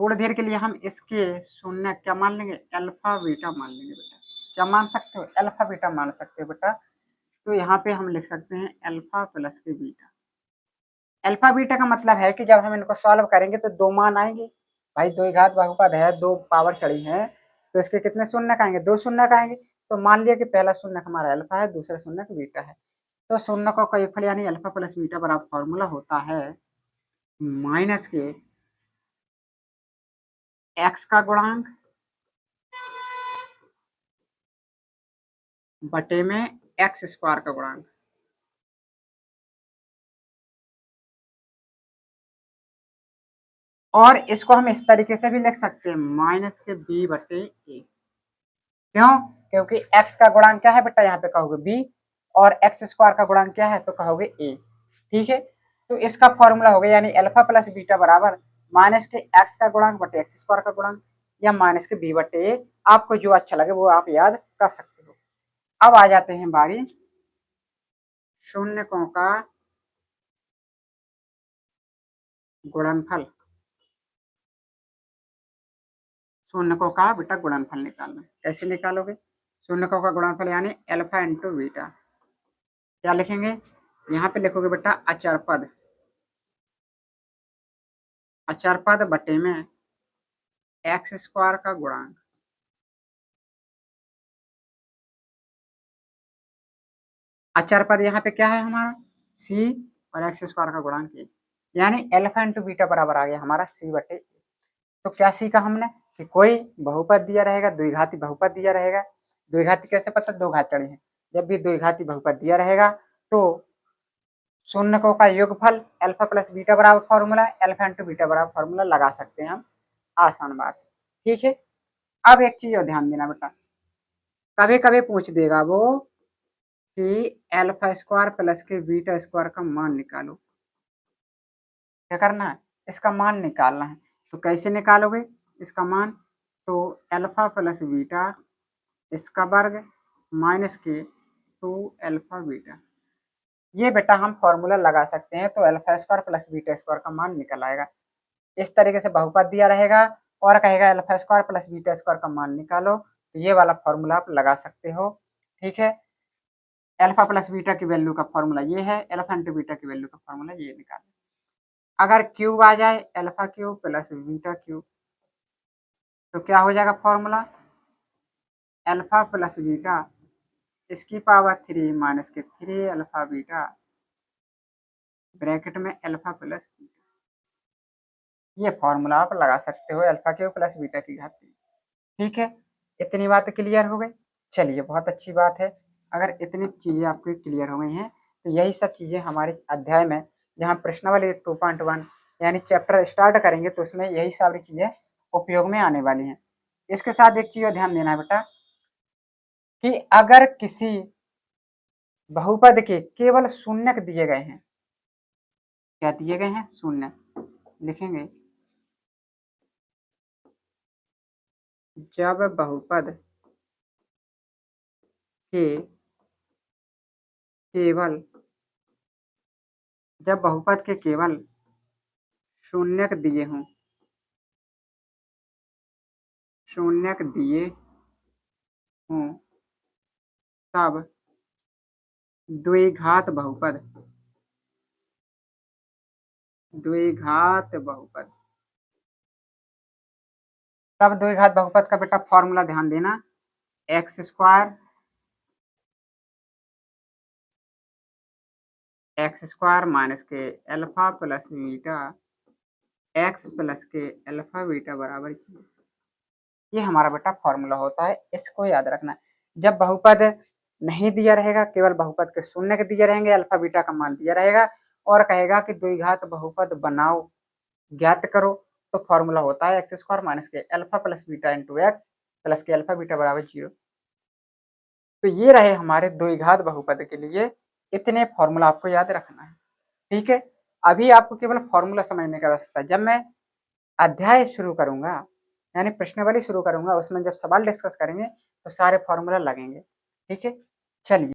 थोड़ी देर के लिए हम इसके शून्य क्या मान लेंगे, अल्फा बीटा मान लेंगे बेटा। क्या मान सकते हो, अल्फा बीटा मान सकते हो बेटा। तो यहाँ पे हम लिख सकते हैं अल्फा प्लस के बीटा। अल्फा बीटा का मतलब है कि जब हम इनको सॉल्व करेंगे तो दो मान आएंगे। भाई दो घात बहुपद है, दो पावर चढ़ी है, तो इसके कितने शून्य आएंगे, दो शून्य आएंगे। तो मान लिया कि पहला शून्य हमारा अल्फा है, दूसरा शून्य बीटा है। तो शून्य का योगफल यानी अल्फा प्लस बीटा बराबर फॉर्मूला होता है माइनस के एक्स का गुणांक बटे में एक्स स्क्वायर का गुणांक। और इसको हम इस तरीके से भी लिख सकते हैं माइनस के बी बटे ए। क्यों, क्योंकि एक्स का गुणांक क्या है बेटा, यहाँ पे कहोगे बी, और एक्स स्क्वायर का गुणांक क्या है तो कहोगे ए। ठीक है, तो इसका फॉर्मूला हो गया यानी अल्फा प्लस बीटा बराबर माइनस के एक्स का गुणांक बटे एक्स स्क्वायर का गुणांक, या माइनस के बी बटे ए। आपको जो अच्छा लगे वो आप याद कर सकते हो। अब आ जाते हैं बारी शून्यकों का गुणनफल। शून्यकों का बेटा गुणनफल निकालना, कैसे निकालोगे, शून्यकों का गुणनफल यानी अल्फा इंटू बीटा। क्या लिखेंगे, यहाँ पे लिखोगे बेटा अचर पद, अचर पद बटे में एक्स स्क्वायर का गुणांक। अचर पद यहाँ पे क्या है हमारा सी, और एक्स स्क्वायर का गुणांक ए, यानी अल्फा इंटू बीटा बराबर आ गया हमारा सी बटे ए। तो क्या सीखा हमने कि कोई बहुपद दिया रहेगा, द्विघाती बहुपद दिया रहेगा। द्विघाती कैसे पता, दो घात चढ़ी है। जब भी द्विघाती बहुपद दिया रहेगा तो शून्यकों का योगफल अल्फा प्लस बीटा बराबर फॉर्मूला, अल्फा इंटू बीटा बराबर फॉर्मूला लगा सकते हैं हम, आसान बात है। ठीक है, अब एक चीज और ध्यान देना बेटा, कभी कभी पूछ देगा वो कि अल्फा स्क्वायर प्लस के बीटा स्क्वायर का मान निकालो। क्या करना है, इसका मान निकालना है। तो कैसे निकालोगे इसका मान, तो अल्फा प्लस बीटा इसका वर्ग माइनस के टू अल्फा बीटा, ये बेटा हम फॉर्मूला लगा सकते हैं। तो alpha square plus beta square का मान निकल आएगा। इस तरीके से बहुपद दिया रहेगा और कहेगा alpha square plus beta square का मान निकालो, तो ये वाला फॉर्मूला आप लगा सकते हो। ठीक है, अल्फा प्लस बीटा की वैल्यू का फॉर्मूला ये है, अल्फा इंटू बीटा की वैल्यू का फॉर्मूला ये निकालो। अगर क्यूब आ जाए alpha cube plus beta cube, तो क्या हो जाएगा फॉर्मूला, अल्फा प्लस बीटा इसकी पावर 3 माइनस के 3 अल्फा बीटा ब्रैकेट में अल्फा प्लस बीटा। ये फॉर्मूला आप लगा सकते हो अल्फा क्यूब प्लस बीटा की घात 3। ठीक है, इतनी बात क्लियर हो गई। चलिए बहुत अच्छी बात है, अगर इतनी चीजें आपकी क्लियर हो गई हैं तो यही सब चीजें हमारे अध्याय में जहाँ प्रश्नावली 2.1 यानी चैप्टर स्टार्ट करेंगे तो उसमें यही सारी चीजें उपयोग में आने वाली हैं। इसके साथ एक चीज ध्यान देना है बेटा कि अगर किसी बहुपद के केवल शून्य दिए गए हैं, क्या दिए गए हैं, शून्य लिखेंगे, जब बहुपद के केवल जब बहुपद के केवल शून्यक दिए हों, शून्यक दिए हों तब द्विघात बहुपद, द्विघात बहुपद, तब द्विघात बहुपद का बेटा फॉर्मूला ध्यान देना, एक्स स्क्वायर माइनस के alpha plus beta x plus के अल्फा बीटा बराबर, ये हमारा बेटा फॉर्मूला होता है। इसको याद रखना, जब बहुपद नहीं दिया रहेगा, केवल बहुपद के शून्य के दिए रहेंगे, अल्फा बीटा का मान दिया रहेगा और कहेगा कि द्विघात बहुपद बनाओ, ज्ञात करो, तो फॉर्मूला होता है एक्स स्क्वायर माइनस के alpha plus beta into x plus के अल्फा बीटा बराबर 0। तो ये रहे हमारे द्विघात बहुपद के लिए, इतने फॉर्मूला आपको याद रखना है। ठीक है, अभी आपको केवल फॉर्मूला समझने की आवश्यकता है। जब मैं अध्याय शुरू करूंगा यानी प्रश्नावली शुरू करूंगा, उसमें जब सवाल डिस्कस करेंगे तो सारे फॉर्मूला लगेंगे। ठीक है, चलिए।